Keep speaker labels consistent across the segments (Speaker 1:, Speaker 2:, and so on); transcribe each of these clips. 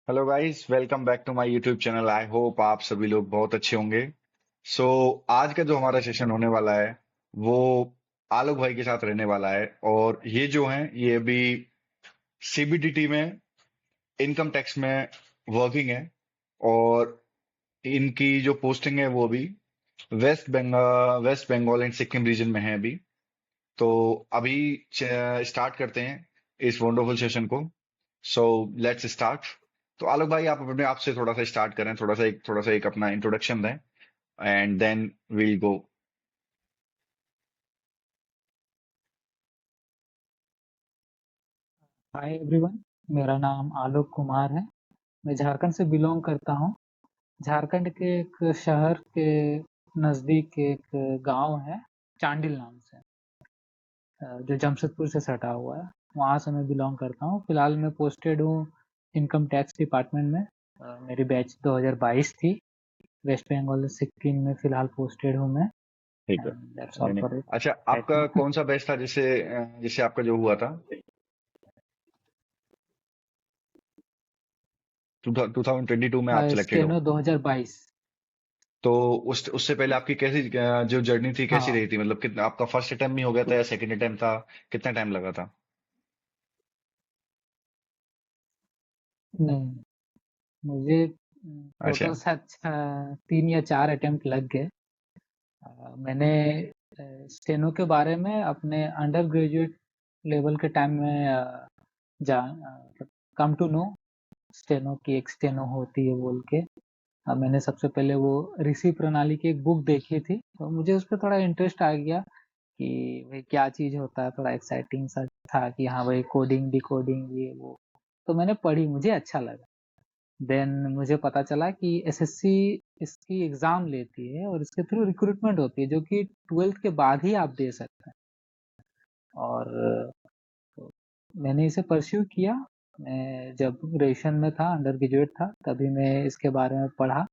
Speaker 1: Hello guys, welcome back to my YouTube channel. I hope आप सभी लोग बहुत अच्छे होंगे। सो आज का जो हमारा सेशन होने वाला है वो आलोक भाई के साथ रहने वाला है। और ये जो हैं ये अभी सीबीडीटी में इनकम टैक्स में वर्किंग है। और इनकी जो पोस्टिंग है वो अभी वेस्ट बंगाल एंड सिक्किम रीजन में है अभी। तो अभी स्टार्ट करते हैं इस वंडरफुल सेशन को। So let's start. तो आलोक भाई, आप अपने आप से थोड़ा सा स्टार्ट करें, थोड़ा सा एक अपना इंट्रोडक्शन दें and then we'll go.
Speaker 2: Hi everyone. मेरा नाम आलोक कुमार है। मैं झारखंड से बिलोंग करता हूँ। झारखंड के एक शहर के नज़दीक एक गांव है, चांडिल नाम से, जो जमशेदपुर से सटा हुआ है। वहाँ से मैं बिलोंग करता हूँ। फिलहाल मैं पोस्टेड हूँ इनकम टैक्स डिपार्टमेंट में। मेरी बैच 2022 थी। वेस्ट बंगाल सिक्किम में फिलहाल पोस्टेड हूँ मैं।
Speaker 1: ठीक है।
Speaker 2: एंड दैट्स ऑल
Speaker 1: नहीं नहीं,
Speaker 2: फॉर इट
Speaker 1: अच्छा,
Speaker 2: राइट
Speaker 1: आपका
Speaker 2: नाउ।
Speaker 1: कौन सा बैच था जिससे जिससे आपका जो हुआ था? 2022 में आप सिलेक्टेड हो?
Speaker 2: स्टेनो 2022।
Speaker 1: तो उससे पहले आपकी कैसी जो जर्नी थी कैसी
Speaker 2: हाँ।
Speaker 1: रही थी? मतलब कितना आपका फर्स्ट अटेम्प्ट में हो गया था
Speaker 2: तो
Speaker 1: या सेकंड अटेम्प्ट था? कितना टाइम लगा था?
Speaker 2: नहीं, मुझे
Speaker 1: अच्छा।
Speaker 2: टोटल शायद 3 या 4 अटेम्प्ट लग गए। मैंने स्टेनो के बारे में अपने अंडर ग्रेजुएट लेवल के टाइम में कम टू नो स्टेनो की एक स्टेनो होती है बोल के। मैंने सबसे पहले वो ऋषि प्रणाली की एक बुक देखी थी, तो मुझे उस पर थोड़ा इंटरेस्ट आ गया कि भाई क्या चीज़ होता है। थोड़ा एक्साइटिंग सा था कि हाँ भाई, कोडिंग डिकोडिंग ये वो। तो मैंने पढ़ी, मुझे अच्छा लगा। देन मुझे पता चला कि एसएससी इसकी एग्जाम लेती है और इसके थ्रू रिक्रूटमेंट होती है, जो कि 12th के बाद ही आप दे सकते हैं। और तो मैंने इसे परस्यू किया। मैं जब ग्रेजुएशन में था, अंडर ग्रेजुएट था, तभी मैं इसके बारे में पढ़ा,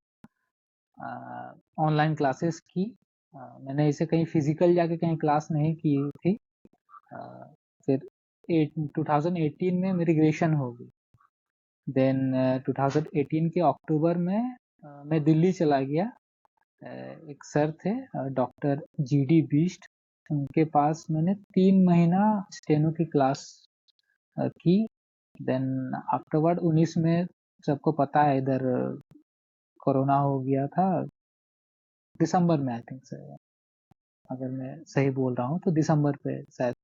Speaker 2: ऑनलाइन क्लासेस की। मैंने इसे कहीं फिजिकल जाके कहीं क्लास नहीं की थी। अ, फिर 2018 में मेरी ग्रेजुएशन हो गई। देन 2018 के अक्टूबर में मैं दिल्ली चला गया। एक सर थे, डॉक्टर जीडी बिष्ट। उनके पास मैंने 3 महीना स्टेनो की क्लास की। देन आफ्टरवर्ड 19 में, सबको पता है इधर कोरोना हो गया था। दिसंबर में आई थिंक से, अगर मैं सही बोल रहा हूँ तो दिसंबर पे शायद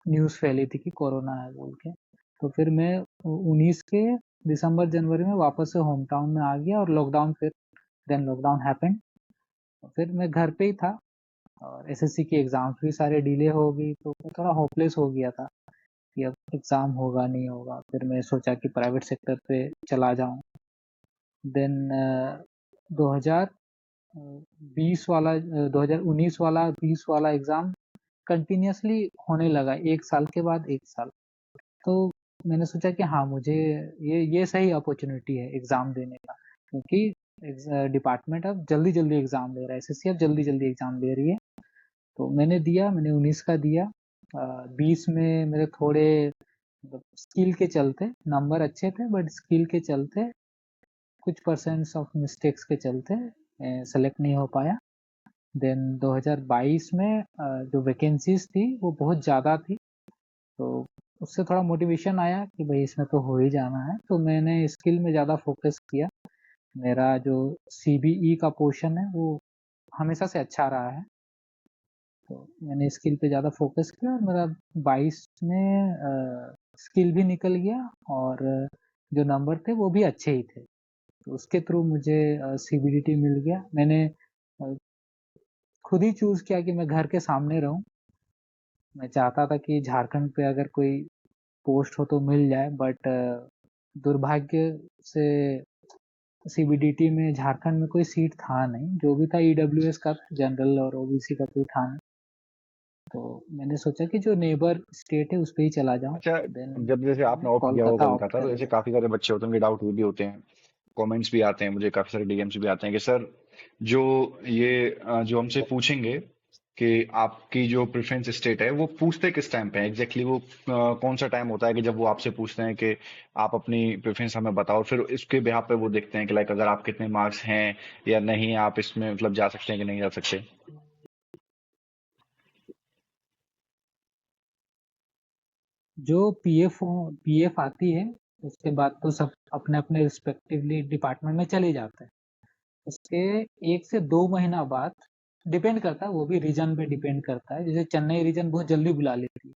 Speaker 2: न्यूज़ फैली थी कि कोरोना है बोल के। तो फिर मैं 19 के दिसंबर जनवरी में वापस से होम टाउन में आ गया और लॉकडाउन फिर देन लॉकडाउन हैपेंड। फिर मैं घर पे ही था और एसएससी की एग्जाम्स भी सारे डिले हो गई, तो मैं थोड़ा होपलेस हो गया था कि अब एग्जाम होगा नहीं होगा। फिर मैं सोचा कि प्राइवेट सेक्टर पे चला जाऊं। देन 2020 वाला 2019 वाला 20 वाला एग्जाम कंटिन्यूअसली होने लगा, एक साल के बाद एक साल। तो मैंने सोचा कि हाँ, मुझे ये सही अपॉर्चुनिटी है एग्जाम देने का, क्योंकि डिपार्टमेंट अब जल्दी जल्दी एग्जाम ले रहा है, एसएससी अब जल्दी जल्दी एग्जाम ले रही है। तो मैंने 19 का दिया। 20 में मेरे थोड़े मतलब स्किल के चलते नंबर अच्छे थे, बट स्किल के चलते कुछ परसेंट्स ऑफ मिस्टेक्स के चलते सेलेक्ट नहीं हो पाया। देन 2022 में जो वैकेंसीज थी वो बहुत ज़्यादा थी, तो उससे थोड़ा मोटिवेशन आया कि भाई इसमें तो हो ही जाना है। तो मैंने स्किल में ज़्यादा फोकस किया। मेरा जो सीबीई का पोर्शन है वो हमेशा से अच्छा रहा है, तो मैंने स्किल पे ज़्यादा फोकस किया और मेरा 22 में स्किल भी निकल गया और जो नंबर थे वो भी अच्छे ही थे। तो उसके थ्रू मुझे सीबीडीटी मिल गया। मैंने खुद ही चूज़ किया कि मैं घर के सामने रहूं। मैं चाहता था कि झारखंड पे अगर कोई पोस्ट हो तो मिल जाए, बट दुर्भाग्य से सीबीडीटी में झारखंड में कोई सीट था नहीं। जो भी था ईडब्ल्यूएस का था, जनरल और ओबीसी का कोई था नहीं। तो मैंने सोचा कि जो नेबर स्टेट है उस पे ही चला जाऊं।
Speaker 1: अच्छा,
Speaker 2: देन
Speaker 1: जब जैसे
Speaker 2: मैंने
Speaker 1: आपने ऑप्ट किया वो
Speaker 2: कोलकाता
Speaker 1: कोलकाता,
Speaker 2: ऑप्ट
Speaker 1: तो
Speaker 2: कर
Speaker 1: ऐसे
Speaker 2: लिया।
Speaker 1: काफी सारे बच्चे होते हैं, उनके डाउट भी होते हैं, कमेंट्स भी आते हैं, मुझे काफी सारे डीएम्स भी आते हैं कि सर जो ये जो हमसे पूछेंगे कि आपकी जो प्रेफरेंस स्टेट है वो पूछते किस टाइम पे है एग्जैक्टली वो कौन सा टाइम होता है कि जब वो आपसे पूछते हैं कि आप अपनी प्रेफरेंस हमें बताओ, फिर इसके बिहाफ पे वो देखते हैं कि लाइक अगर आप कितने मार्क्स हैं या नहीं, आप इसमें मतलब जा सकते हैं कि नहीं जा सकते।
Speaker 2: जो पीएफ आती है, उसके बाद तो सब अपने अपने रिस्पेक्टिवली डिपार्टमेंट में चले जाते हैं। उसके 1 से 2 महीना बाद डिपेंड करता है, वो भी रीजन पे डिपेंड करता है। जैसे चेन्नई रीजन बहुत जल्दी बुला लेती है।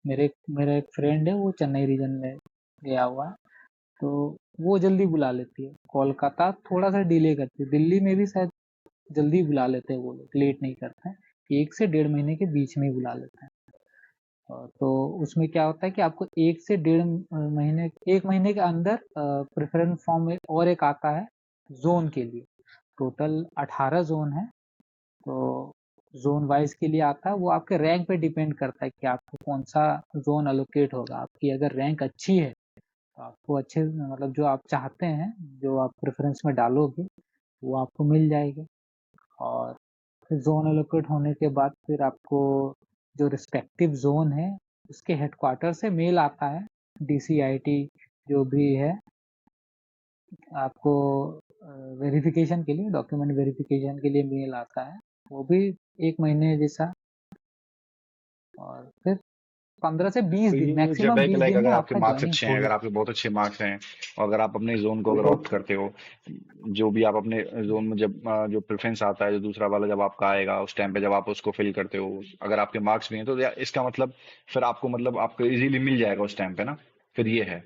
Speaker 2: मेरा एक फ्रेंड है, वो चेन्नई रीजन में गया हुआ है, तो वो जल्दी बुला लेती है। कोलकाता थोड़ा सा डिले करती है। दिल्ली में भी शायद जल्दी बुला लेते हैं, वो लोग लेट नहीं करते हैं। 1 से 1.5 महीने के बीच में ही बुला लेते हैं। तो उसमें क्या होता है कि आपको 1 से 1.5 महीने, 1 महीने के अंदर प्रेफरेंस फॉर्म में और एक आता है जोन के लिए। टोटल 18 जोन है, तो जोन वाइज के लिए आता है। वो आपके रैंक पे डिपेंड करता है कि आपको कौन सा जोन अलोकेट होगा। आपकी अगर रैंक अच्छी है तो आपको अच्छे, मतलब जो आप चाहते हैं, जो आप प्रेफरेंस में डालोगे, वो आपको मिल जाएगी। और फिर जोन एलोकेट होने के बाद फिर आपको जो रिस्पेक्टिव जोन है उसके हेडक्वार्टर से मेल आता है, डीसीआईटी जो भी है, आपको वेरिफिकेशन के लिए, डॉक्यूमेंट वेरिफिकेशन के लिए मेल आता है। वो भी 1 महीने जैसा। और फिर 15 से 20
Speaker 1: तो
Speaker 2: दिन,
Speaker 1: ये जब
Speaker 2: मैक्सिमम
Speaker 1: है कि
Speaker 2: 20
Speaker 1: लाइक
Speaker 2: दिन में
Speaker 1: अगर आपके
Speaker 2: आपका
Speaker 1: मार्क्स
Speaker 2: ज्वाइनिंग
Speaker 1: अच्छे हैं,
Speaker 2: हो
Speaker 1: अगर
Speaker 2: जाए।
Speaker 1: आपके बहुत अच्छे मार्क्स हैं और अगर आप अपने जोन को अगर ऑप्ट करते हो, जो भी आप अपने जोन में जब जो प्रेफरेंस आता है, जो दूसरा वाला जब आपका आएगा उस टाइम पे जब आप उसको फिल करते हो, अगर आपके मार्क्स भी हैं तो इसका मतलब फिर आपको मतलब आपको इजीली मिल जाएगा उस टाइम पे ना, फिर ये है।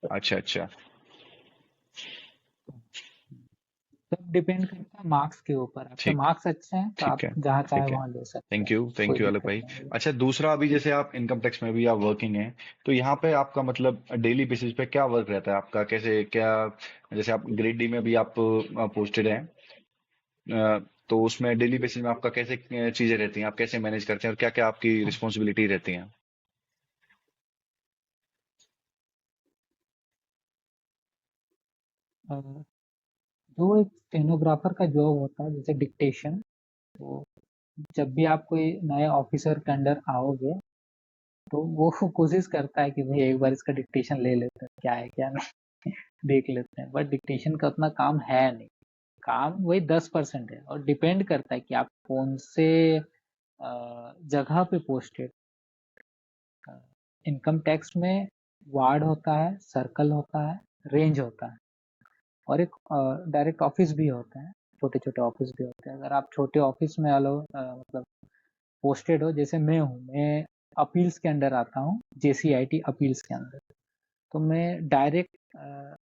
Speaker 1: अच्छा अच्छा।
Speaker 2: सब डिपेंड करता है मार्क्स के ऊपर। आपके
Speaker 1: ठीक।
Speaker 2: मार्क्स अच्छे हैं तो आप
Speaker 1: ठीक है।
Speaker 2: जहाँ चाहे
Speaker 1: ठीक है।
Speaker 2: वहाँ ले सकते
Speaker 1: थैंक
Speaker 2: हैं,
Speaker 1: यू,
Speaker 2: कोई
Speaker 1: थैंक यू अलग
Speaker 2: दिक्कत
Speaker 1: भाई।
Speaker 2: नहीं है।
Speaker 1: अच्छा, दूसरा अभी जैसे आप इनकम टैक्स में भी आप वर्किंग हैं, तो यहाँ पे आपका मतलब डेली बेसिस पे क्या वर्क रहता है आपका, कैसे क्या, जैसे आप ग्रेड डी में भी आप पोस्टेड हैं, तो उसमें डेली बेसिस में आपका कैसे चीजें रहती हैं, आप कैसे मैनेज करते हैं और क्या क्या आपकी रिस्पॉन्सिबिलिटी रहती हैं।
Speaker 2: अ, जो एक स्टेनोग्राफर का जॉब होता है, जैसे डिक्टेशन, तो जब भी आप कोई नए ऑफिसर के अंडर आओगे तो वो कोशिश करता है कि भाई एक बार इसका डिक्टेशन ले लेते हैं, क्या है क्या नहीं देख लेते हैं। बट डिक्टेशन का उतना काम है नहीं। काम वही 10% है, और डिपेंड करता है कि आप कौन से जगह पे पोस्टेड। इनकम टैक्स में वार्ड होता है, सर्कल होता है, रेंज होता है, और एक डायरेक्ट ऑफिस भी होते हैं। छोटे छोटे ऑफिस भी होते हैं। अगर आप छोटे ऑफिस में मतलब पोस्टेड हो, जैसे मैं हूँ, मैं अपील्स के अंडर आता हूँ, जेसीआईटी अपील्स के अंदर, तो मैं डायरेक्ट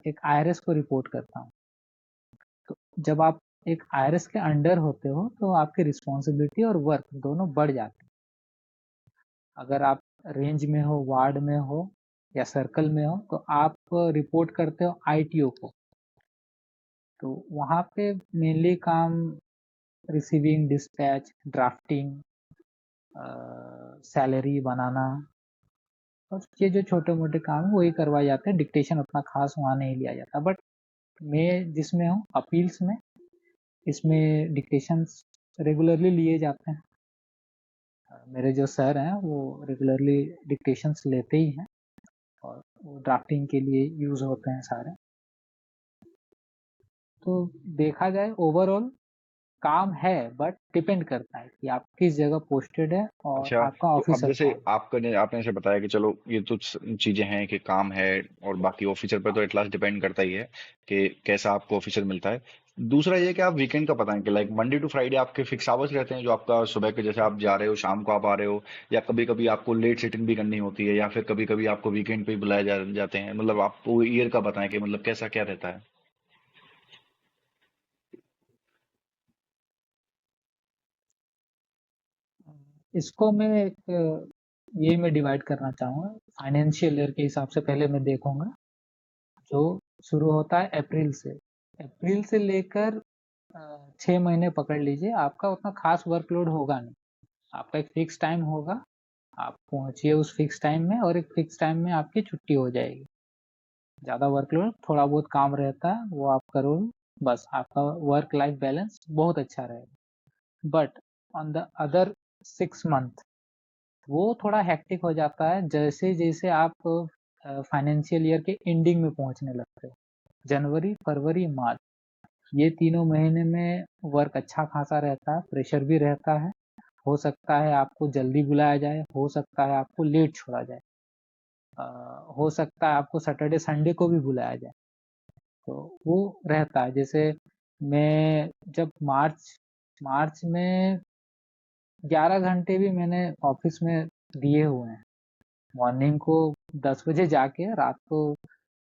Speaker 2: एक आईआरएस को रिपोर्ट करता हूँ। तो जब आप एक आईआरएस के अंडर होते हो तो आपकी रिस्पॉन्सिबिलिटी और वर्क दोनों बढ़ जाती है। अगर आप रेंज में हो, वार्ड में हो या सर्कल में हो, तो आप रिपोर्ट करते हो आईटीओ को। तो वहाँ पे मेनली काम रिसीविंग, डिस्पैच, ड्राफ्टिंग, सैलरी बनाना, और ये जो छोटे मोटे काम है वही करवाए जाते हैं। डिक्टेशन उतना खास वहाँ नहीं लिया जाता। बट मैं जिसमें हूँ, अपील्स में, इसमें डिक्टेशंस रेगुलरली लिए जाते हैं। मेरे जो सर हैं वो रेगुलरली डिक्टेशंस लेते ही हैं, और वो ड्राफ्टिंग के लिए यूज होते हैं सारे। तो देखा जाए ओवरऑल काम है, बट डिपेंड करता है कि आप किस जगह पोस्टेड है और
Speaker 1: अच्छा,
Speaker 2: आपका
Speaker 1: तो अब
Speaker 2: ऑफिसर
Speaker 1: जैसे
Speaker 2: कौन है।
Speaker 1: आपने ऐसे बताया कि चलो ये तो चीजें हैं कि काम है, और बाकी ऑफिसर पर तो एट लास्ट डिपेंड करता ही है कि कैसा आपको ऑफिसर मिलता है। दूसरा ये कि आप वीकेंड का पता है कि लाइक मंडे टू फ्राइडे आपके फिक्स आवर्स रहते हैं, जो आपका सुबह के जैसे आप जा रहे हो शाम को आप आ रहे हो, या कभी कभी आपको लेट सिटिंग भी करनी होती है, या फिर कभी कभी आपको वीकेंड पे ही बुलाए जाते हैं, मतलब आपको ईयर का बताएं कि मतलब कैसा क्या रहता है।
Speaker 2: इसको मैं एक ये में डिवाइड करना चाहूँगा। फाइनेंशियल ईयर के हिसाब से पहले मैं देखूंगा, जो शुरू होता है अप्रैल से। अप्रैल से लेकर 6 महीने पकड़ लीजिए, आपका उतना खास वर्कलोड होगा नहीं। आपका एक फिक्स टाइम होगा, आप पहुंचिए उस फिक्स टाइम में, और एक फिक्स टाइम में आपकी छुट्टी हो जाएगी। ज़्यादा वर्कलोड, थोड़ा बहुत काम रहता है वो आप करो, बस आपका वर्क लाइफ बैलेंस बहुत अच्छा रहेगा। But on the other 6 month वो थोड़ा हेक्टिक हो जाता है जैसे जैसे आप फाइनेंशियल ईयर के एंडिंग में पहुंचने लगते हो। जनवरी, फरवरी, मार्च ये तीनों महीने में वर्क अच्छा खासा रहता है, प्रेशर भी रहता है। हो सकता है आपको जल्दी बुलाया जाए, हो सकता है आपको लेट छोड़ा जाए, अ, हो सकता है आपको सैटरडे संडे को भी बुलाया जाए। तो वो रहता है। जैसे मैं जब मार्च मार्च में 11 घंटे भी मैंने ऑफिस में दिए हुए हैं। मॉर्निंग को 10 बजे जाके रात को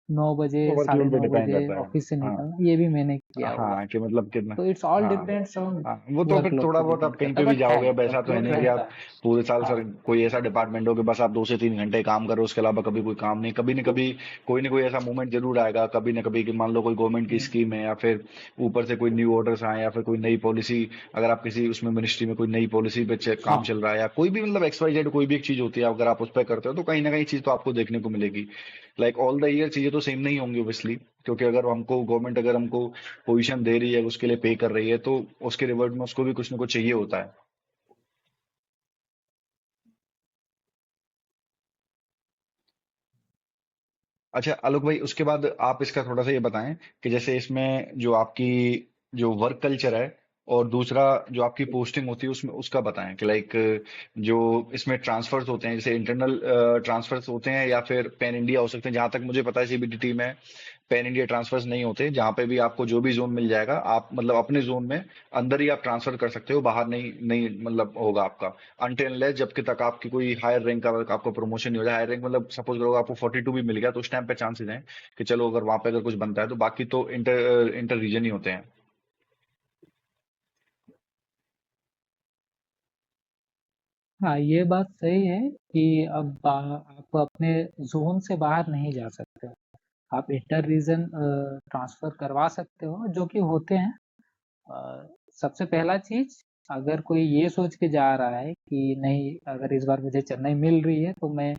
Speaker 2: 9 बजे,
Speaker 1: वो
Speaker 2: साढ़े
Speaker 1: वर्कलोड पे
Speaker 2: नौ
Speaker 1: डिपेंड
Speaker 2: बजे
Speaker 1: रहता है।
Speaker 2: ऑफिस से
Speaker 1: हाँ
Speaker 2: निकलना, ये भी मैंने किया हुआ है।
Speaker 1: हाँ, कि मतलब कितना।
Speaker 2: तो इट्स ऑल
Speaker 1: हाँ
Speaker 2: डिपेंड्स ऑन
Speaker 1: हाँ, वो तो फिर
Speaker 2: वर्कलोड
Speaker 1: थोड़ा
Speaker 2: पे
Speaker 1: बहुत आप
Speaker 2: डिपेंड
Speaker 1: कहीं
Speaker 2: करता
Speaker 1: पे
Speaker 2: है,
Speaker 1: भी
Speaker 2: बट है
Speaker 1: जाओगे, अब ऐसा तो है
Speaker 2: वर्कलोड
Speaker 1: नहीं कि
Speaker 2: रहता
Speaker 1: आप
Speaker 2: है।
Speaker 1: पूरे साल
Speaker 2: हाँ
Speaker 1: सर कोई ऐसा डिपार्टमेंट हो कि बस आप 2 से 3 घंटे काम करो, उसके अलावा कभी कोई काम नहीं। कभी न कभी कोई न कोई ऐसा मोमेंट जरूर आएगा, कभी न कभी, कि मान लो कोई गवर्नमेंट की
Speaker 2: हम्म,
Speaker 1: स्कीम है, या फिर ऊपर से कोई न्यू ऑर्डर्स आए, या फिर कोई नई पॉलिसी, अगर आप किसी उसमें मिनिस्ट्री में कोई नई पॉलिसी पे काम
Speaker 2: हाँ
Speaker 1: चल रहा है, या कोई भी मतलब XYZ कोई भी एक चीज होती है, अगर आप उस पर करते हो तो कहीं ना कहीं चीज तो आपको देखने को मिलेगी। लाइक ऑल द ईयर चीजें तो सेम नहीं होंगी ओब्वियसली, क्योंकि अगर हमको गवर्नमेंट अगर हमको पोजीशन दे रही है, उसके लिए पे कर रही है, तो उसके रिवर्ट में उसको भी कुछ ना कुछ चाहिए होता है। अच्छा आलोक भाई, उसके बाद आप इसका थोड़ा सा ये बताएं कि जैसे इसमें जो आपकी जो वर्क कल्चर है, और दूसरा जो आपकी पोस्टिंग होती है उसमें उसका बताएं कि लाइक जो इसमें ट्रांसफर्स होते हैं, जैसे इंटरनल ट्रांसफर्स होते हैं या फिर पैन इंडिया हो सकते हैं। जहां तक मुझे पता है CBDT में पैन इंडिया ट्रांसफर्स नहीं होते, जहां पे भी आपको जो भी जोन मिल जाएगा, आप मतलब अपने जोन में अंदर ही आप ट्रांसफर कर सकते हो, बाहर नहीं नहीं मतलब होगा आपका, अनटिल अनलेस जब तक आपकी कोई हायर रैंक का आपको प्रमोशन नहीं हो जाए। हायर रैंक मतलब सपोज करो आपको 42 भी मिल गया, तो उस टाइम पे चांसेस हैं कि चलो अगर वहां पे अगर कुछ बनता है, तो बाकी तो इंटर इंटर रीजन ही होते हैं।
Speaker 2: हाँ, ये बात सही है कि अब आप अपने जोन से बाहर नहीं जा सकते हो। आप इंटर रीजन ट्रांसफर करवा सकते हो, जो कि होते हैं। सबसे पहला चीज, अगर कोई ये सोच के जा रहा है कि नहीं, अगर इस बार मुझे चेन्नई मिल रही है तो मैं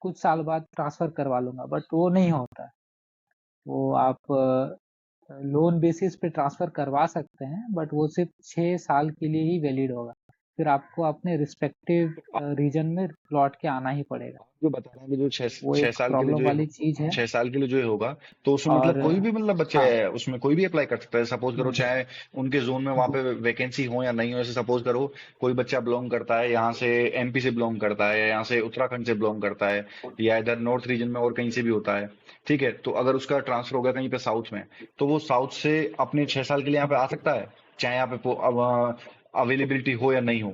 Speaker 2: कुछ साल बाद ट्रांसफर करवा लूंगा, बट वो नहीं होता है। वो आप लोन बेसिस पे ट्रांसफर करवा सकते हैं, बट वो सिर्फ 6 साल के लिए ही वैलिड होगा। फिर आपको अपने रिस्पेक्टिव रीजन में लौट के आना ही पड़ेगा।
Speaker 1: आप जो बता रहे हैं कि जो छह
Speaker 2: वो
Speaker 1: छह
Speaker 2: एक
Speaker 1: साल के लिए
Speaker 2: प्रॉब्लम
Speaker 1: जो
Speaker 2: वाली चीज है।
Speaker 1: 6 साल के लिए जो ये होगा, तो उसमें मतलब
Speaker 2: और
Speaker 1: कोई भी मतलब बच्चे
Speaker 2: हाँ।
Speaker 1: है, उसमें कोई भी अप्लाई कर सकता है। सपोज करो
Speaker 2: हम्म,
Speaker 1: चाहे उनके जोन में वहां पे वैकेंसी हो या नहीं हो, जैसे सपोज करो कोई बच्चा बिलोंग करता है यहाँ से, MP से बिलोंग करता है, या यहाँ से उत्तराखंड से बिलोंग करता है, या इधर नॉर्थ रीजन में और कहीं से भी होता है, ठीक है, तो अगर उसका ट्रांसफर हो गया कहीं पे साउथ में, तो वो साउथ से अपने 6 साल के लिए यहाँ पे आ सकता है, चाहे यहाँ पे अवेलेबिलिटी हो या नहीं हो।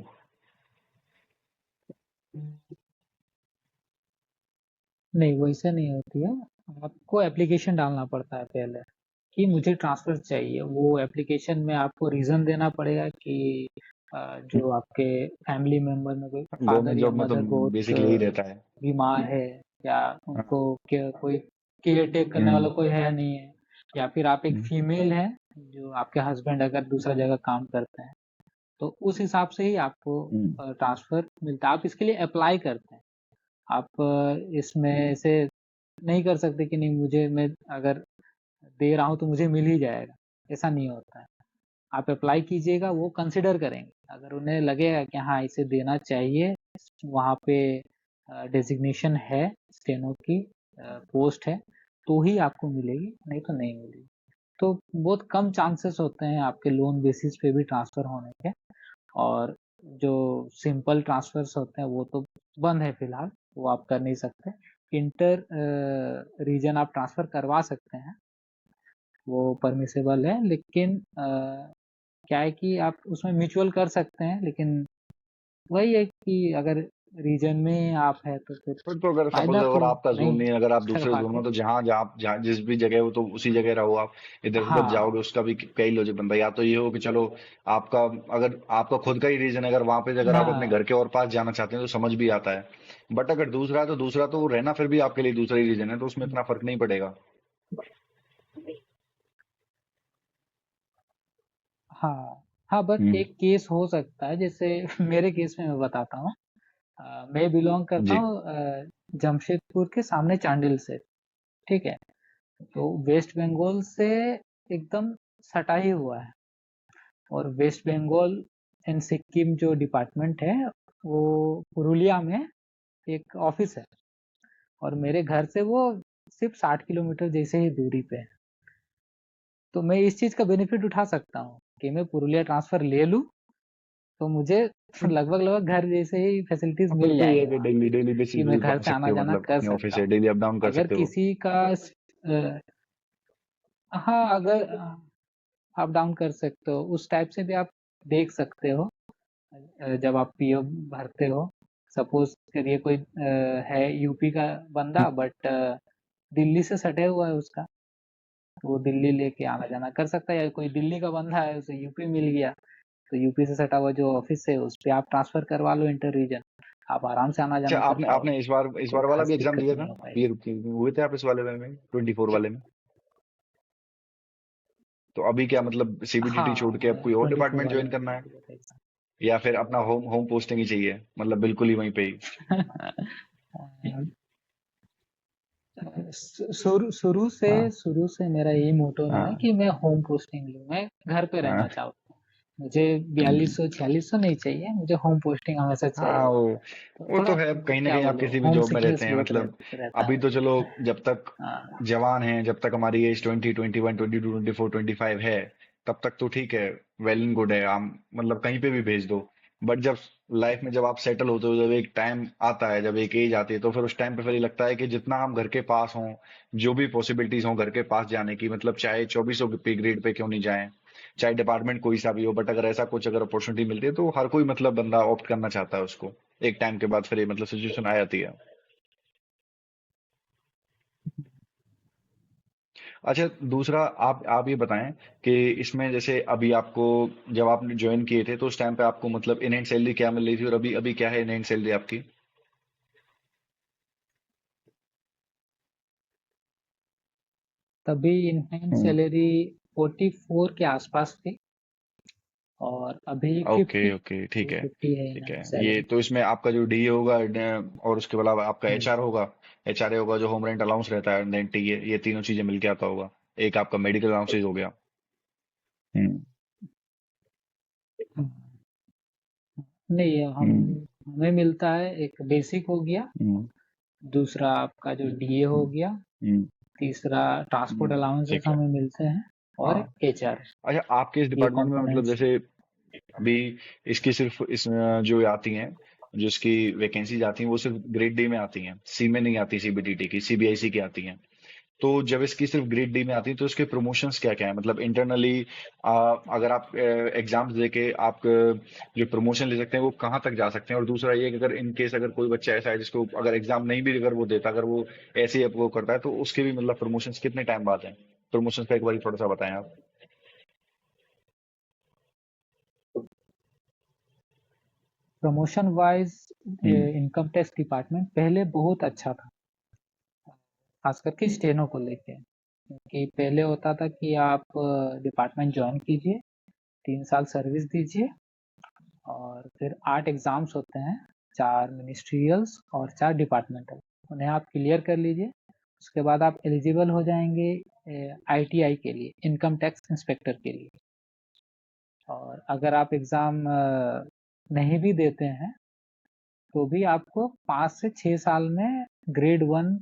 Speaker 2: नहीं, वैसे नहीं होती है। आपको एप्लीकेशन डालना पड़ता है पहले कि मुझे ट्रांसफर चाहिए। वो एप्लीकेशन में आपको रीजन देना पड़ेगा कि जो आपके फैमिली मेंबर में कोई फादर
Speaker 1: गवर्नमेंट
Speaker 2: या
Speaker 1: जॉब में तो
Speaker 2: मदर बहुत
Speaker 1: बेसिकली यही रहता है।
Speaker 2: बीमार है, या
Speaker 1: हाँ।
Speaker 2: उनको कोई केयर टेक करने वाला
Speaker 1: हम्म।
Speaker 2: कोई है नहीं है, या फिर आप एक
Speaker 1: हम्म।
Speaker 2: फीमेल है जो आपके हस्बैंड अगर दूसरा जगह काम करते हैं, तो उस हिसाब से ही आपको
Speaker 1: हम्म।
Speaker 2: ट्रांसफर मिलता है। आप इसके लिए अप्लाई करते हैं। आप इसमें से नहीं कर सकते कि नहीं, मुझे मैं अगर दे रहा हूँ तो मुझे मिल ही जाएगा, ऐसा नहीं होता है। आप अप्लाई कीजिएगा, वो कंसिडर करेंगे। अगर उन्हें लगेगा कि हाँ इसे देना चाहिए, वहाँ पे डेजिग्नेशन है, स्टेनो की पोस्ट है, तो ही आपको मिलेगी, नहीं तो नहीं मिलेगी। तो बहुत कम चांसेस होते हैं आपके लोन बेसिस पे भी ट्रांसफर होने के। और जो सिंपल ट्रांसफर्स होते हैं वो तो बंद है फिलहाल, वो आप कर नहीं सकते। इंटर रीजन आप ट्रांसफर करवा सकते हैं, वो परमिसेबल है, लेकिन क्या है कि आप उसमें म्यूचुअल कर सकते हैं, लेकिन वही है कि अगर रीजन में आप है तो फिर
Speaker 1: फिर तो अगर सपोज
Speaker 2: फायदा
Speaker 1: अगर
Speaker 2: तो
Speaker 1: आपका जोन
Speaker 2: नहीं
Speaker 1: नहीं है, अगर आप दूसरे
Speaker 2: करवा
Speaker 1: जोन
Speaker 2: के।
Speaker 1: में, तो जहाँ जहाँ जहाँ जिस भी जगह हो तो उसी जगह रहो आप। इधर उधर
Speaker 2: हाँ
Speaker 1: जाओगे उसका भी कई लॉजिक बनता है। या तो ये हो कि चलो आपका, अगर आपका खुद का ही रीजन है, अगर वहां पे अगर
Speaker 2: ना।
Speaker 1: आप अपने घर के और पास जाना चाहते हैं तो समझ भी आता है। बट अगर दूसरा है तो दूसरा तो रहना फिर भी आपके लिए दूसरा ही रीजन है, तो उसमें इतना फर्क नहीं पड़ेगा।
Speaker 2: हाँ हाँ, बट
Speaker 1: हम्म।
Speaker 2: एक केस हो सकता है, जैसे मेरे केस में मैं बताता हूँ। मैं बिलोंग करता
Speaker 1: जी।
Speaker 2: हूँ जमशेदपुर के सामने चांडिल से। ठीक है, तो वेस्ट बंगाल से एकदम सटा ही हुआ है। और वेस्ट बंगाल इन सिक्किम जो डिपार्टमेंट है वो पुरुलिया में एक ऑफिस है और मेरे घर से वो सिर्फ 60 किलोमीटर जैसे ही दूरी पे है। तो मैं इस चीज का बेनिफिट उठा सकता हूँ कि मैं पुरुलिया ट्रांसफर ले लूँ तो मुझे लगभग लगभग घर जैसे ही फैसिलिटीज
Speaker 1: फिर
Speaker 2: मिल
Speaker 1: तो ये
Speaker 2: जाएंगे
Speaker 1: है कि
Speaker 2: वहाँ
Speaker 1: डेली डेली
Speaker 2: कि
Speaker 1: बेसिस
Speaker 2: मैं
Speaker 1: पे
Speaker 2: घर
Speaker 1: पहुंच
Speaker 2: से
Speaker 1: सकते
Speaker 2: आना
Speaker 1: हो,
Speaker 2: जाना
Speaker 1: मतलब
Speaker 2: कर
Speaker 1: अपने ऑफिस
Speaker 2: सकता
Speaker 1: से
Speaker 2: हूँ।
Speaker 1: डेली अप डाउन कर
Speaker 2: अगर
Speaker 1: सकते हो।
Speaker 2: किसी का हाँ, अगर अप डाउन कर सकते हो उस टाइप से भी आप देख सकते हो। जब आप पीओ भरते हो, सपोज करिए कोई है यूपी का बंदा बट दिल्ली से सटे हुआ है उसका, तो वो दिल्ली लेके आना जाना कर सकता है, या कोई दिल्ली का बंदा है उसे यूपी मिल गया तो यूपी से सटा हुआ जो ऑफिस है उस पे आप ट्रांसफर करवा लो इंटर रीजन, आप आराम से आना
Speaker 1: अच्छा,
Speaker 2: जाना कर
Speaker 1: आपने
Speaker 2: पाओगे,
Speaker 1: आपने इस बार
Speaker 2: कोई
Speaker 1: वाला भी
Speaker 2: खास
Speaker 1: एग्जाम
Speaker 2: दिक्कत
Speaker 1: दिया था?
Speaker 2: नहीं हो पाएगी।
Speaker 1: क्लियर हुए थे आप इस वाले में, 24 वाले में? तो अभी क्या मतलब सीबीडीटी छोड़
Speaker 2: हाँ,
Speaker 1: के अब
Speaker 2: मैं
Speaker 1: कोई और
Speaker 2: 24
Speaker 1: डिपार्टमेंट
Speaker 2: वाले
Speaker 1: ज्वाइन
Speaker 2: में
Speaker 1: करना है,
Speaker 2: दिया था एग्जाम।
Speaker 1: या फिर अपना होम होम पोस्टिंग ही चाहिए, मतलब बिल्कुल ही वहीं पे ही?
Speaker 2: शुरू
Speaker 1: हाँ,
Speaker 2: शुरू से मेरा यही मोटो रहा है
Speaker 1: हाँ,
Speaker 2: कि मैं होम पोस्टिंग लूँ, मैं घर पे रहना
Speaker 1: हाँ।
Speaker 2: चाहता हूँ। मुझे
Speaker 1: हम्म।
Speaker 2: 4200 4600 नहीं चाहिए, मुझे होम पोस्टिंग हमेशा
Speaker 1: हाँ,
Speaker 2: चाहिए। तो
Speaker 1: वो तो
Speaker 2: थोड़ा
Speaker 1: है, कहीं ना
Speaker 2: क्या
Speaker 1: कहीं आप
Speaker 2: बोलो,
Speaker 1: किसी भी
Speaker 2: होम
Speaker 1: जॉब में रहते
Speaker 2: सिकनेस
Speaker 1: हैं,
Speaker 2: बहुत
Speaker 1: मतलब
Speaker 2: रहता
Speaker 1: अभी
Speaker 2: है।
Speaker 1: तो चलो, जब तक
Speaker 2: हाँ,
Speaker 1: जवान हैं, जब तक हमारी एज 20, 21, 22, 24, 25 है, तब तक तो ठीक है, वेल एंड गुड है, हम मतलब कहीं पे भी भेज दो। बट जब लाइफ में जब आप सेटल होते हो, जब एक टाइम आता है, जब एक एज आती है, तो फिर उस टाइम पे फिर ये लगता है कि जितना हम घर के पास हों, जो भी पॉसिबिलिटीज हों घर के पास जाने की, मतलब चाहे 2400 पे ग्रेड पे क्यों नहीं जाएं, चाहे डिपार्टमेंट कोई सा भी हो, बट अगर ऐसा कुछ अगर अपॉर्चुनिटी मिलती है तो हर कोई मतलब बंदा ऑप्ट करना चाहता है उसको। एक टाइम के बाद फिर ये मतलब सिचुएशन आ जाती है। अच्छा, दूसरा, आप ये बताएं कि इसमें जैसे अभी आपको, जब आपने ज्वाइन किए थे तो उस टाइम पे आपको मतलब इन हैंड सैलरी क्या मिल रही थी, और अभी अभी क्या है इन हैंड सैलरी आपकी?
Speaker 2: तभी इन हैंड
Speaker 1: हम्म।
Speaker 2: सैलरी 44 के आसपास थी और अभी
Speaker 1: ओके,
Speaker 2: 50
Speaker 1: ओके, ठीक है।
Speaker 2: 50 है इन
Speaker 1: ठीक
Speaker 2: हैंड
Speaker 1: है, ये
Speaker 2: सैलरी।
Speaker 1: तो इसमें आपका जो डीए होगा, और उसके अलावा आपका
Speaker 2: हम्म,
Speaker 1: एचआर होगा, एचआरए होगा, जो होम रेंट अलाउंस रहता है, देन टीए, ये तीनों चीजें मिलके आता होगा। एक आपका मेडिकल अलाउंसेज हो गया। हम्म।
Speaker 2: हम्म। नहीं, हम
Speaker 1: हम्म।
Speaker 2: हमें मिलता है, एक बेसिक हो गया,
Speaker 1: हम्म।
Speaker 2: दूसरा आपका जो डीए हो
Speaker 1: हम्म।
Speaker 2: गया,
Speaker 1: हम्म।
Speaker 2: तीसरा ट्रांसपोर्ट अलाउंसेस
Speaker 1: ठीक है।
Speaker 2: हमें मिलते हैं और
Speaker 1: हाँ।
Speaker 2: एचआर,
Speaker 1: अच्छा, आपके इस
Speaker 2: ये
Speaker 1: डिपार्टमेंट में मतलब
Speaker 2: कंपोनेंट्स।
Speaker 1: जैसे अभी इसकी सिर्फ जो आती हैं, जो इसकी वैकेंसीज आती हैं, वो सिर्फ ग्रेड डी में आती हैं, सी में नहीं आती, सीबीडीटी की, सीबीआईसी की आती हैं। तो जब इसकी सिर्फ ग्रेड डी में आती है तो इसके प्रमोशंस क्या क्या है, मतलब इंटरनली अगर आप एग्जाम्स देके आप जो प्रमोशन ले सकते हैं वो कहाँ तक जा सकते हैं? और दूसरा ये कि अगर इन केस अगर कोई बच्चा ऐसा है जिसको अगर एग्जाम नहीं भी अगर वो देता, अगर वो ऐसे ही वो करता है, तो उसके भी मतलब प्रमोशंस कितने टाइम बाद हैं? प्रमोशंस का एक बार थोड़ा सा बताएं आप।
Speaker 2: प्रमोशन वाइज
Speaker 1: हम्म।
Speaker 2: इनकम टैक्स डिपार्टमेंट पहले बहुत अच्छा था, खास करके स्टेनो को लेके, क्योंकि पहले होता था कि आप डिपार्टमेंट ज्वाइन कीजिए, 3 साल सर्विस दीजिए और फिर 8 एग्जाम्स होते हैं, 4 मिनिस्ट्रियल्स और 4 डिपार्टमेंटल, उन्हें आप क्लियर कर लीजिए। उसके बाद आप एलिजिबल हो जाएंगे आईटीआई के लिए, इनकम टैक्स इंस्पेक्टर के लिए। और अगर आप एग्ज़ाम नहीं भी देते हैं तो भी आपको 5 से 6 साल में ग्रेड 1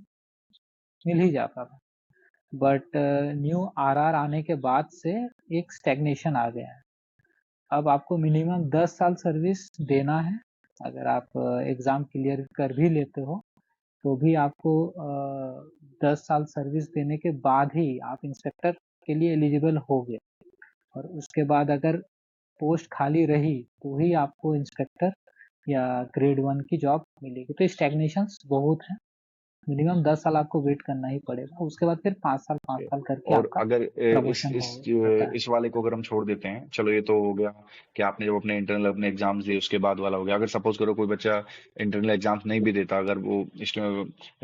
Speaker 2: मिल ही जाता था। बट न्यू आरआर आने के बाद से एक स्टैग्नेशन आ गया है। अब आपको मिनिमम 10 साल सर्विस देना है। अगर आप एग्ज़ाम क्लियर कर भी लेते हो तो भी आपको 10 साल सर्विस देने के बाद ही आप इंस्पेक्टर के लिए एलिजिबल होगे, और उसके बाद अगर पोस्ट खाली रही तो ही आपको इंस्पेक्टर या ग्रेड 1 की जॉब मिलेगी। तो स्टैग्नेशंस बहुत है, मिनिमम 10 साल आपको वेट करना ही पड़ेगा, उसके बाद फिर 5 साल करके
Speaker 1: और
Speaker 2: आपका
Speaker 1: अगर
Speaker 2: प्रमोशन होता है।
Speaker 1: इस वाले को अगर हम छोड़ देते हैं, चलो ये तो हो गया कि आपने जब अपने इंटरनल अपने एग्जाम्स दिए उसके बाद वाला हो गया। अगर सपोज करो कोई बच्चा इंटरनल एग्जाम्स नहीं भी देता, अगर वो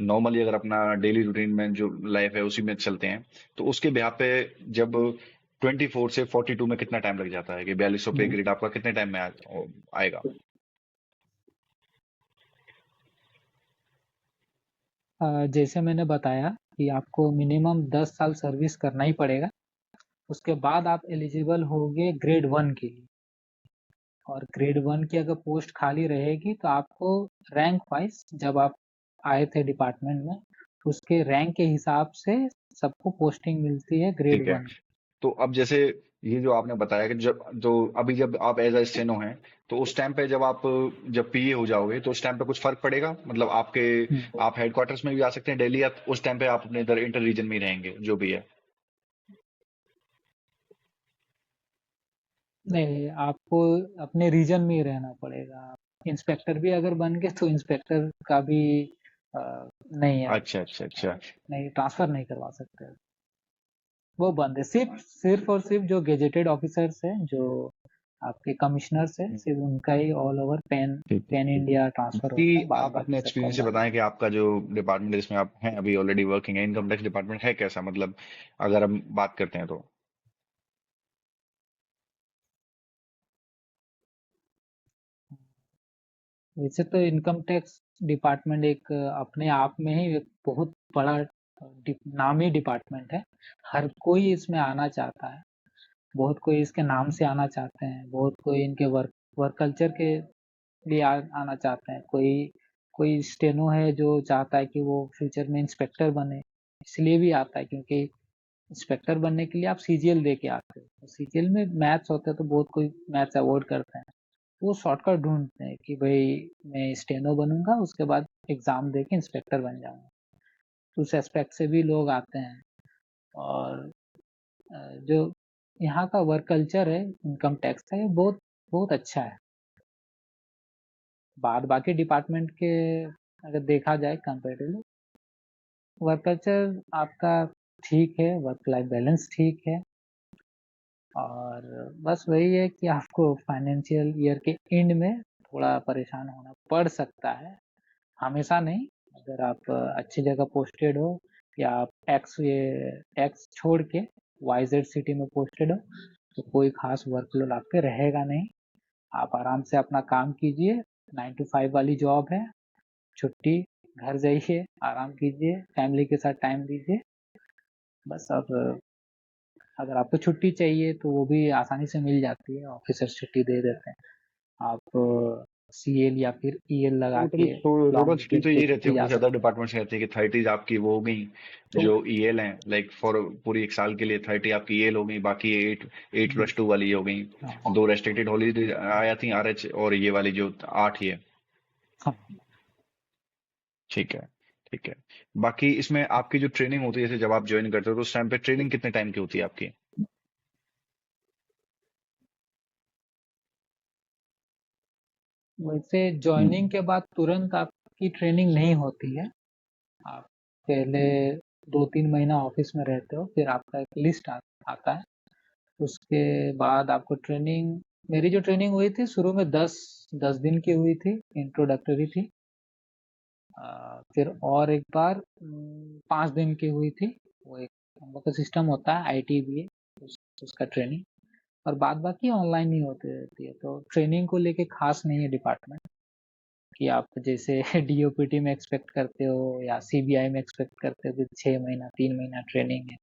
Speaker 1: नॉर्मली अगर अपना डेली रूटीन में जो लाइफ है उसी में चलते हैं, तो उसके ब्याह पे जब 24 से 42 में कितना टाइम लग जाता है, कि 4200 पे
Speaker 2: हम्म।
Speaker 1: ग्रेड आपका कितने टाइम में आएगा?
Speaker 2: जैसे मैंने बताया कि आपको मिनिमम 10 साल सर्विस करना ही पड़ेगा, उसके बाद आप एलिजिबल होगे ग्रेड 1 के लिए। और ग्रेड 1 की अगर पोस्ट खाली रहेगी तो आपको रैंक वाइज, जब आप आए थे डिपार्टमेंट में, उसके रैंक के हिसाब से सबको पोस्टिंग मिलती है ग्रेड
Speaker 1: ठीक है।
Speaker 2: 1।
Speaker 1: तो अब जैसे ये जो आपने बताया कि जब तो अभी जब आप एज अ स्टेनो हैं, तो उस टाइम पे जब पीए हो जाओगे तो उस टाइम पे कुछ फर्क पड़ेगा? मतलब आप हेडक्वार्टर्स में भी आ सकते हैं दिल्ली, या उस टाइम पे आप अपने इधर इंटर रीजन में ही रहेंगे जो भी है?
Speaker 2: नहीं, आपको अपने रीजन में ही रहना पड़ेगा। इंस्पेक्टर भी अगर बन गए तो इंस्पेक्टर का भी नहीं है,
Speaker 1: अच्छा अच्छा अच्छा।
Speaker 2: नहीं ट्रांसफर नहीं करवा सकते। वो बंद है, सिर्फ सिर्फ और सिर्फ जो गेजेटेड ऑफिसर्स है, जो आपके कमिश्नर्स है, सिर्फ उनका ही ऑल ओवर
Speaker 1: ठीक है
Speaker 2: पैन
Speaker 1: ठीक है।
Speaker 2: इंडिया ट्रांसफर
Speaker 1: कि
Speaker 2: होता है, बाद
Speaker 1: आप अपने
Speaker 2: बाकी सबका
Speaker 1: एक्सपीरियंस से
Speaker 2: बंद
Speaker 1: बताएं कि आपका जो डिपार्टमेंट जिसमें आप हैं अभी ऑलरेडी वर्किंग है, इनकम टैक्स डिपार्टमेंट है कैसा, मतलब अगर हम बात करते हैं तो?
Speaker 2: है। वैसे तो इनकम टैक्स डिपार्टमेंट एक अपने आप में ही एक बहुत बड़ा नामी डिपार्टमेंट है। हर कोई इसमें आना चाहता है, बहुत कोई इसके नाम से आना चाहते हैं, बहुत कोई इनके वर्क वर्क कल्चर के लिए आना चाहते हैं। कोई कोई स्टेनो है जो चाहता है कि वो फ्यूचर में इंस्पेक्टर बने, इसलिए भी आता है, क्योंकि इंस्पेक्टर बनने के लिए आप सीजीएल दे के आते हो। सीजीएल में मैथ्स होते हैं तो बहुत कोई मैथ्स अवॉइड करते हैं, वो शॉर्टकट ढूंढते हैं कि भाई मैं स्टेनो बनूंगा, उसके बाद एग्जाम दे के इंस्पेक्टर बन जाऊंगा। तो उस एस्पेक्ट से भी लोग आते हैं। और जो यहाँ का वर्क कल्चर है इनकम टैक्स का, ये बहुत बहुत अच्छा है। बाद बाकी डिपार्टमेंट के अगर देखा जाए कंपेरेटिवली, वर्क कल्चर आपका ठीक है, वर्क लाइफ बैलेंस ठीक है। और बस वही है कि आपको फाइनेंशियल ईयर के एंड में थोड़ा परेशान होना पड़ सकता है, हमेशा नहीं। अगर आप अच्छी जगह पोस्टेड हो, या आप एक्स छोड़ के वाईजेड सिटी में पोस्टेड हो, तो कोई खास वर्कलोड आप पे रहेगा नहीं। आप आराम से अपना काम कीजिए, 9 to 5 वाली जॉब है। छुट्टी, घर जाइए, आराम कीजिए, फैमिली के साथ टाइम दीजिए। बस अब अगर आपको छुट्टी चाहिए तो वो भी आसानी से मिल जाती है, ऑफिसर्स छुट्टी दे देते हैं। आप सीएल या फिर ईएल लगा
Speaker 1: टोटल
Speaker 2: के
Speaker 1: टोटल
Speaker 2: लॉन्ग
Speaker 1: छुट्टी तो
Speaker 2: वीकेंड पे
Speaker 1: यही रहती
Speaker 2: छुट्टी
Speaker 1: होगी
Speaker 2: जा
Speaker 1: जैसे अदर
Speaker 2: सकते
Speaker 1: डिपार्टमेंट्स रहती है कि 30 आपकी वो हो गई
Speaker 2: हैं।
Speaker 1: जो ईएल हैं, लाइक फॉर पूरी एक साल के लिए 30 आपकी ईएल हो गई, बाकी 8+2 वाली हो गई,
Speaker 2: हाँ,
Speaker 1: दो रेस्ट्रिक्टेड हॉलीडेज आ जाती हैं आरएच, और ये वाली जो 8 ही है।
Speaker 2: हाँ।
Speaker 1: ठीक है ठीक है। बाकी इसमें आपकी जो ट्रेनिंग होती है, जैसे जब आप ज्वाइन करते हो तो उस टाइम पे ट्रेनिंग कितने टाइम की होती है आपकी?
Speaker 2: वैसे ज्वाइनिंग के बाद तुरंत आपकी ट्रेनिंग नहीं होती है। आप पहले 2-3 महीना ऑफिस में रहते हो, फिर आपका एक लिस्ट आता है। उसके बाद आपको ट्रेनिंग, मेरी जो ट्रेनिंग हुई थी शुरू में 10 दिन की हुई थी, इंट्रोडक्टरी थी। फिर और एक बार 5 दिन की हुई थी। वो एक हम लोग का सिस्टम होता है आईटीबीए, उसका ट्रेनिंग। और बाद बाकी ऑनलाइन ही होती रहती है, तो ट्रेनिंग को लेके खास नहीं है डिपार्टमेंट, कि आप जैसे डीओपीटी में एक्सपेक्ट करते हो या सीबीआई में एक्सपेक्ट करते हो कि 6 महीना 3 महीना ट्रेनिंग है।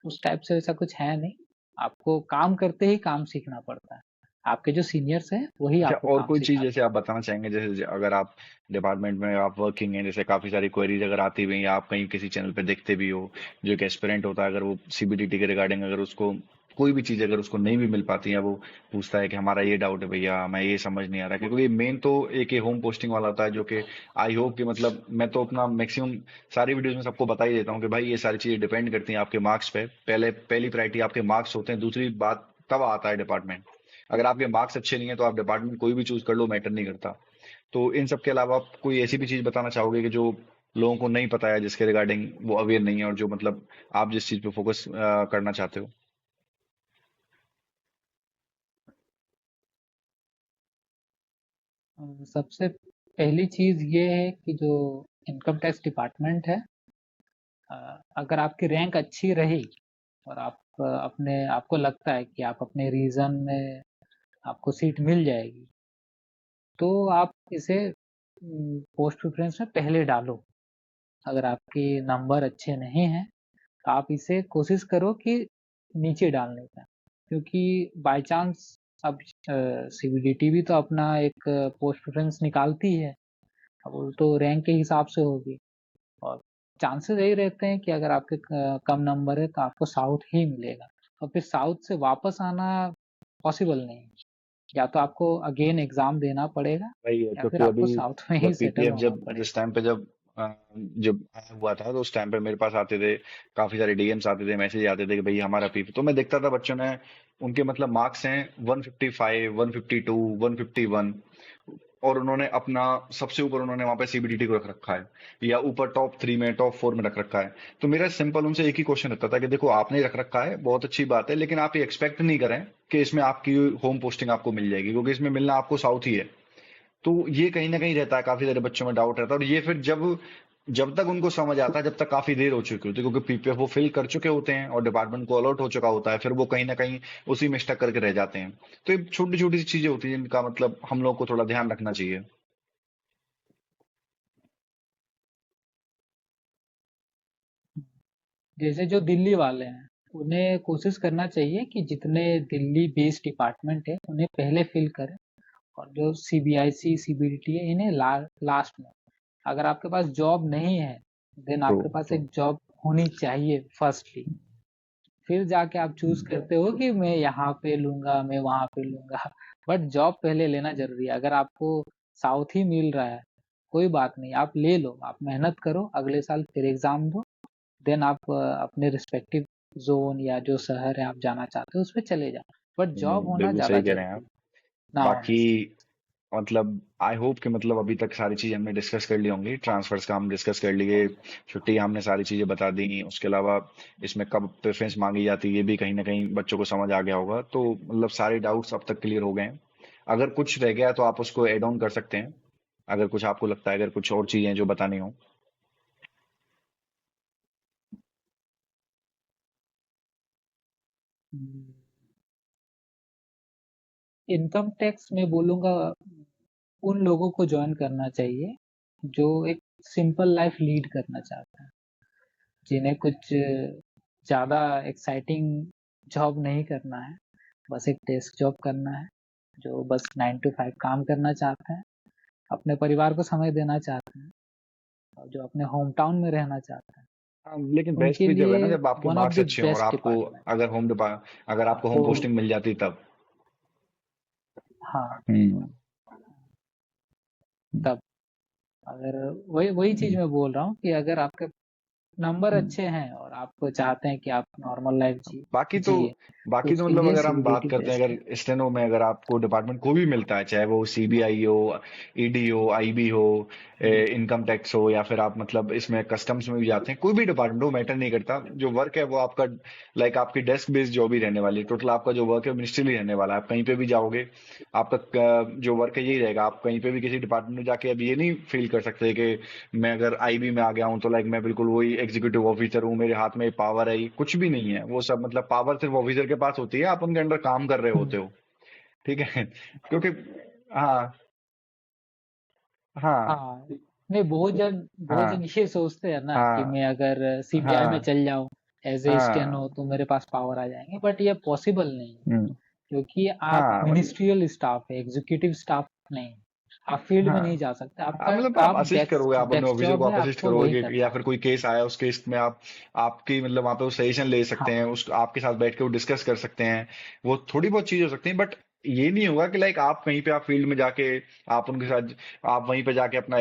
Speaker 2: उस टाइप से ऐसा कुछ है नहीं। आपको काम करते ही काम सीखना पड़ता है। आपके जो सीनियर्स हैं वही
Speaker 1: अच्छा,
Speaker 2: आपको
Speaker 1: और
Speaker 2: काम
Speaker 1: कोई चीज
Speaker 2: सिखाते
Speaker 1: जैसे आप बताना चाहेंगे, जैसे अगर आप डिपार्टमेंट में आप वर्किंग हैं, जैसे काफी सारी क्वेरीज अगर आती हुई या आप कहीं किसी चैनल पे देखते भी हो, जो एक एस्पिरेंट होता है, अगर वो सीबीडीटी के रिगार्डिंग अगर उसको कोई भी चीज अगर उसको नहीं भी मिल पाती है, वो पूछता है कि हमारा ये डाउट है भैया, हमें ये समझ नहीं आ रहा, क्योंकि मेन तो एक ये होम पोस्टिंग वाला होता है, जो कि आई होप कि मतलब मैं तो अपना मैक्सिमम सारी वीडियोस में सबको बता ही देता हूँ कि भाई ये सारी चीजें डिपेंड करती हैं आपके मार्क्स पे। पहली प्रायोरिटी आपके मार्क्स होते हैं, दूसरी बात तब आता है डिपार्टमेंट। अगर आपके मार्क्स अच्छे नहीं है तो आप डिपार्टमेंट कोई भी चूज कर लो, मैटर नहीं करता। तो इन सब के अलावा आप कोई ऐसी भी चीज बताना चाहोगे कि जो लोगों को नहीं पता है, जिसके रिगार्डिंग वो अवेयर नहीं है, और जो मतलब आप जिस चीज पे फोकस करना चाहते हो?
Speaker 2: सबसे पहली चीज ये है कि जो इनकम टैक्स डिपार्टमेंट है, अगर आपकी रैंक अच्छी रही और आप अपने आपको लगता है कि आप अपने रीजन में आपको सीट मिल जाएगी, तो आप इसे पोस्ट प्रेफरेंस में पहले डालो। अगर आपके नंबर अच्छे नहीं हैं तो आप इसे कोशिश करो कि नीचे डालने का, क्योंकि बाय चांस अब सीबीडीटी भी तो अपना एक पोस्ट प्रेफरेंस निकालती है, अब वो तो रैंक के हिसाब से होगी, और चांसेस यही रहते हैं कि अगर आपके कम नंबर है तो आपको साउथ ही मिलेगा, और फिर साउथ से वापस आना पॉसिबल नहीं है, या तो आपको अगेन एग्जाम देना पड़ेगा
Speaker 1: वही है,
Speaker 2: या फिर
Speaker 1: क्योंकि
Speaker 2: आपको
Speaker 1: अभी
Speaker 2: साउथ में ही
Speaker 1: जब
Speaker 2: सेटल
Speaker 1: पीपीएफ
Speaker 2: होना
Speaker 1: जब
Speaker 2: पड़ेगा।
Speaker 1: जिस टाइम पे अ, जब आया हुआ था तो उस टाइम पे मेरे पास आते थे, काफी सारे डीएम्स आते थे, मैसेज आते थे कि भाई हमारा पीपी, तो मैं देखता था बच्चों ने, उनके मतलब मार्क्स हैं 155, 152, 151, और उन्होंने अपना सबसे ऊपर उन्होंने वहां पे सीबीडीटी को रख रखा है, या ऊपर टॉप 3 में, टॉप 4 में रख रखा है। तो मेरा सिंपल उनसे एक ही क्वेश्चन रहता था कि देखो आपने रख रखा है, बहुत अच्छी बात है, लेकिन आप ये एक्सपेक्ट नहीं करें कि इसमें आपकी होम पोस्टिंग आपको मिल जाएगी, क्योंकि इसमें मिलना आपको साउथ ही है। तो ये कहीं ना कहीं रहता है, काफी सारे बच्चों में डाउट रहता है, और ये फिर जब जब तक उनको समझ आता है, जब तक काफी देर हो चुकी होती है, क्योंकि पीपीएफ वो फिल कर चुके होते हैं और डिपार्टमेंट को अलर्ट हो चुका होता है, फिर वो कहीं ना कहीं उसी में स्टक करके रह जाते हैं। तो ये छोटी छोटी सी चीजें होती हैं जिनका मतलब हम लोग को थोड़ा ध्यान रखना चाहिए।
Speaker 2: जैसे जो दिल्ली वाले हैं, उन्हें कोशिश करना चाहिए कि जितने दिल्ली बेस्ड डिपार्टमेंट है उन्हें पहले फिल करें, और जो सीबीआईसी सीबीडीटी है इन्हें लास्ट में। अगर आपके पास जॉब नहीं है, देन
Speaker 1: ट्रू
Speaker 2: आपके पास
Speaker 1: ट्रू।
Speaker 2: एक जॉब होनी चाहिए फर्स्टली, फिर जाके आप चूज करते हो कि मैं यहाँ पे लूंगा, मैं वहां पे लूंगा, बट जॉब पहले लेना जरूरी है। अगर आपको साउथ ही मिल रहा है, कोई बात नहीं, आप ले लो, आप मेहनत करो, अगले साल फिर एग्जाम दो, देन आप अपने रिस्पेक्टिव जोन या जो शहर है आप जाना चाहते हो उस पर चले जाओ, बट जॉब होना
Speaker 1: बिल्कुल
Speaker 2: ज्यादा
Speaker 1: सही कह रहे हैं
Speaker 2: जरूरी
Speaker 1: आप।
Speaker 2: है, ना होने
Speaker 1: बाकी
Speaker 2: से।
Speaker 1: मतलब आई होप कि मतलब अभी तक सारी चीजें हमने डिस्कस कर ली होंगी, ट्रांसफर्स का हम डिस्कस कर लिए, छुट्टी हमने सारी चीजें बता दी, उसके अलावा इसमें कब प्रेफरेंस मांगी जाती है ये भी कहीं ना कहीं बच्चों को समझ आ गया होगा, तो मतलब सारे डाउट्स अब तक क्लियर हो गए हैं। अगर कुछ रह गया तो आप उसको एड ऑन कर सकते हैं, अगर कुछ आपको लगता है, अगर कुछ और चीजें जो बतानी हो।
Speaker 2: इनकम टैक्स में बोलूंगा उन लोगों को ज्वाइन करना चाहिए जो एक सिंपल लाइफ लीड करना चाहते हैं, जिन्हें कुछ ज्यादा एक्साइटिंग जॉब नहीं करना है, बस एक डेस्क जॉब करना है, जो बस 9 to 5 काम करना चाहते हैं, अपने परिवार को समय देना चाहते हैं, और जो अपने होम टाउन में रहना चाहते हैं,
Speaker 1: हाँ, लेकिन बेस्ट
Speaker 2: उनके
Speaker 1: भी जब है ना,
Speaker 2: लिए
Speaker 1: जब आपके
Speaker 2: वन ऑफ
Speaker 1: मार्क्स
Speaker 2: द
Speaker 1: अच्छे हों और
Speaker 2: बेस्ट
Speaker 1: आपको
Speaker 2: डिपार्टमेंट।
Speaker 1: अगर
Speaker 2: हाँ
Speaker 1: आपको होम
Speaker 2: होम,
Speaker 1: पोस्टिंग मिल जाती तब।
Speaker 2: हाँ
Speaker 1: हम्म।
Speaker 2: तब, अगर वही वही चीज मैं बोल रहा हूँ कि अगर आपके नंबर
Speaker 1: हम्म।
Speaker 2: अच्छे हैं और आप चाहते हैं कि आप नॉर्मल लाइफ
Speaker 1: बाकी तो
Speaker 2: जिए, तो
Speaker 1: बाकी तो
Speaker 2: उसके
Speaker 1: मतलब
Speaker 2: लिए
Speaker 1: अगर हम बात
Speaker 2: सीबीडीटी
Speaker 1: करते हैं,
Speaker 2: बेस्ट है।
Speaker 1: अगर स्टेनो में अगर आपको डिपार्टमेंट कोई भी मिलता है, चाहे वो सीबीआई हो, ईडी हो, आईबी हो,
Speaker 2: हम्म,
Speaker 1: इनकम टैक्स हो, या फिर आप मतलब इसमें कस्टम्स में भी जाते हैं, कोई भी डिपार्टमेंट हो, मैटर नहीं करता, जो वर्क है वो आपका लाइक आपकी डेस्क बेस्ड जॉब ही रहने वाली है, टोटल आपका जो वर्क है मिनिस्ट्रियल ही रहने वाला है, आप कहीं पे भी जाओगे, आपका जो वर्क है यही रहेगा, आप कहीं पे भी किसी डिपार्टमेंट में जाके अब ये नहीं फील कर सकते कि मैं अगर आईबी में आ गया हूँ तो लाइक मैं बिल्कुल वही एग्जीक्यूटिव ऑफिसर हूँ, मेरे हाथ में पावर है, कुछ भी नहीं है वो सब, मतलब पावर सिर्फ ऑफिसर के पास होती है, आप उनके अंडर काम कर रहे
Speaker 2: हम्म,
Speaker 1: होते हो। ठीक है। क्योंकि हाँ हाँ
Speaker 2: हाँ, नहीं, बहुत जन
Speaker 1: हाँ
Speaker 2: ये सोचते हैं ना कि
Speaker 1: हाँ
Speaker 2: मैं अगर सीबीआई में
Speaker 1: हाँ
Speaker 2: चल जाऊं एज ए स्टेनो
Speaker 1: हाँ।
Speaker 2: तो मेरे पास पावर आ जाएंगे, बट ये पॉसिबल नहीं है,
Speaker 1: हम्म।
Speaker 2: क्योंकि आप
Speaker 1: हाँ मतलब
Speaker 2: मिनिस्ट्रियल स्टाफ है, एग्जीक्यूटिव स्टाफ नहीं है। आप फील्ड में नहीं
Speaker 1: हाँ
Speaker 2: जा सकते,
Speaker 1: आप
Speaker 2: आपका
Speaker 1: मतलब आप
Speaker 2: आप
Speaker 1: असिस्ट करोगे,
Speaker 2: डेस्क
Speaker 1: आप अपने
Speaker 2: डेस्क
Speaker 1: ऑफिसर को
Speaker 2: जॉब है,
Speaker 1: आप असिस्ट
Speaker 2: आपको वही
Speaker 1: करोगे या
Speaker 2: करना है।
Speaker 1: फिर कोई केस आया उस केस में आप आपकी मतलब वहां पे वो सजेशन ले सकते हैं,
Speaker 2: हाँ,
Speaker 1: उस आपके साथ बैठ के वो डिस्कस कर सकते हैं, वो थोड़ी बहुत चीजें हो सकती हैं, बट ये नहीं होगा कि लाइक आप कहीं पे आप फील्ड में जाके आप उनके साथ आप वहीं पे जाके अपना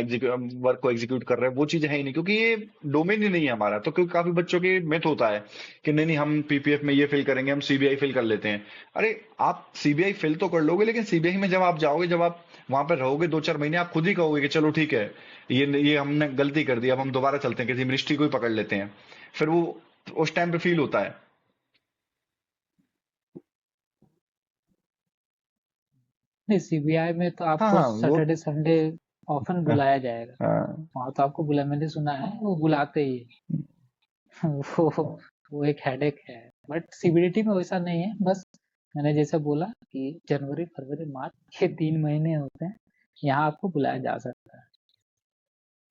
Speaker 1: वर्क को एग्जीक्यूट कर रहे हैं, वो चीजें है ही नहीं, क्योंकि ये डोमेन ही नहीं है हमारा। तो क्योंकि काफी बच्चों के मिथ होता है कि नहीं नहीं हम पीपीएफ में ये फिल करेंगे, हम सीबीआई फिल कर लेते हैं। अरे आप सीबीआई फिल तो कर लोगे, लेकिन सीबीआई में जब आप जाओगे, जब आप वहां पर रहोगे 2-4 महीने, आप खुद ही कहोगे कि चलो ठीक है, ये हमने गलती कर दी, अब हम दोबारा चलते हैं, किसी मिनिस्ट्री को ही पकड़ लेते हैं, फिर वो उस टाइम पे फील होता है।
Speaker 2: नहीं, सीबीआई में तो
Speaker 1: हाँ
Speaker 2: आपको
Speaker 1: हाँ वो
Speaker 2: सैटरडे संडे ऑफन
Speaker 1: हाँ
Speaker 2: बुलाया जाएगा,
Speaker 1: हाँ
Speaker 2: वहां तो आपको बुला, मैंने सुना है वो बुलाते ही है। वो एक हेडेक है, बट सीबीडीटी में वैसा नहीं है, बस मैंने जैसे बोला कि जनवरी फरवरी मार्च ये 3 महीने होते हैं, यहाँ आपको बुलाया जा सकता है,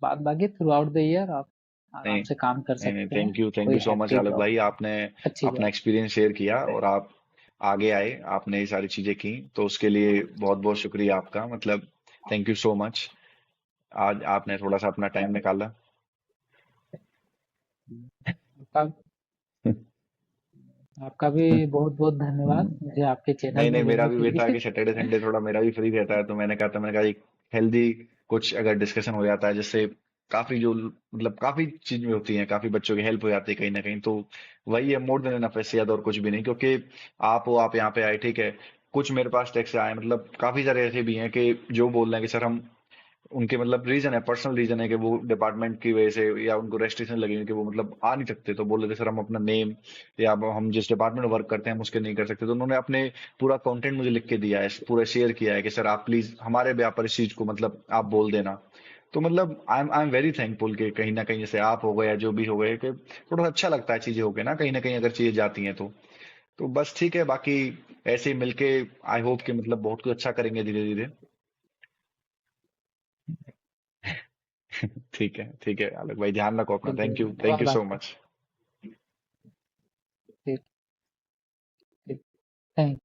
Speaker 2: बाद बाकी थ्रू आउट द ईयर आप
Speaker 1: नहीं
Speaker 2: आराम से काम कर
Speaker 1: नहीं नहीं,
Speaker 2: सकते हैं,
Speaker 1: थैंक यू
Speaker 2: कोई
Speaker 1: सो मच
Speaker 2: हैट्रिक
Speaker 1: आलोक भाई,
Speaker 2: प्रॉब्लम नहीं,
Speaker 1: आपने
Speaker 2: अच्छी
Speaker 1: अपना
Speaker 2: जॉब।
Speaker 1: एक्सपीरियंस शेयर किया, और आगे आए, आपने ये सारी चीजें की, तो उसके लिए बहुत बहुत शुक्रिया आपका, मतलब थैंक यू सो मच। आज आपने थोड़ा सा अपना टाइम निकाला।
Speaker 2: आपका आपका भी बहुत बहुत धन्यवाद मुझे आपके चैनल
Speaker 1: नहीं
Speaker 2: में
Speaker 1: नहीं, मेरा
Speaker 2: लेने
Speaker 1: भी
Speaker 2: के
Speaker 1: वही था
Speaker 2: लिए।
Speaker 1: कि सैटरडे संडे थोड़ा मेरा भी फ्री रहता है, तो मैंने कहा एक हेल्दी कुछ अगर डिस्कशन हो जाता है, जिससे काफी जो मतलब काफी चीजें होती हैं, काफी बच्चों की हेल्प हो जाती है कहीं ना कहीं, तो वही है, मोर देन एनफ, इससे ज्यादा और कुछ भी नहीं। क्योंकि आप यहाँ पे आए, ठीक है, कुछ मेरे पास टेक्स्ट आए, मतलब काफी सारे ऐसे भी हैं कि जो बोल रहे हैं कि सर हम, उनके मतलब रीजन है, पर्सनल रीजन है कि वो डिपार्टमेंट की वजह से या उनको रेस्ट्रिक्शन लगी हुई कि वो मतलब आ नहीं सकते, तो बोल रहे थे सर हम अपना नेम या हम जिस डिपार्टमेंट में वर्क करते हैं हम उसके नहीं कर सकते, तो उन्होंने अपने पूरा कंटेंट मुझे लिख के दिया है, पूरा शेयर किया है कि सर आप प्लीज हमारे भी पर इस चीज को मतलब आप बोल देना। तो मतलब आई एम वेरी थैंकफुल कि कहीं ना कहीं जैसे आप हो गए या जो भी हो गए, कि थोड़ा सा अच्छा लगता है चीजें हो गए ना कहीं अगर चीजें जाती हैं तो बस ठीक है, बाकी ऐसे ही मिलके आई होप कि मतलब बहुत कुछ अच्छा करेंगे धीरे धीरे। ठीक है आलोक भाई, ध्यान रखो अपना,
Speaker 2: बिल्कुल
Speaker 1: थैंक यू
Speaker 2: धन्यवाद
Speaker 1: सो
Speaker 2: आपका।
Speaker 1: मच।
Speaker 2: ठीक ठीक। थैंक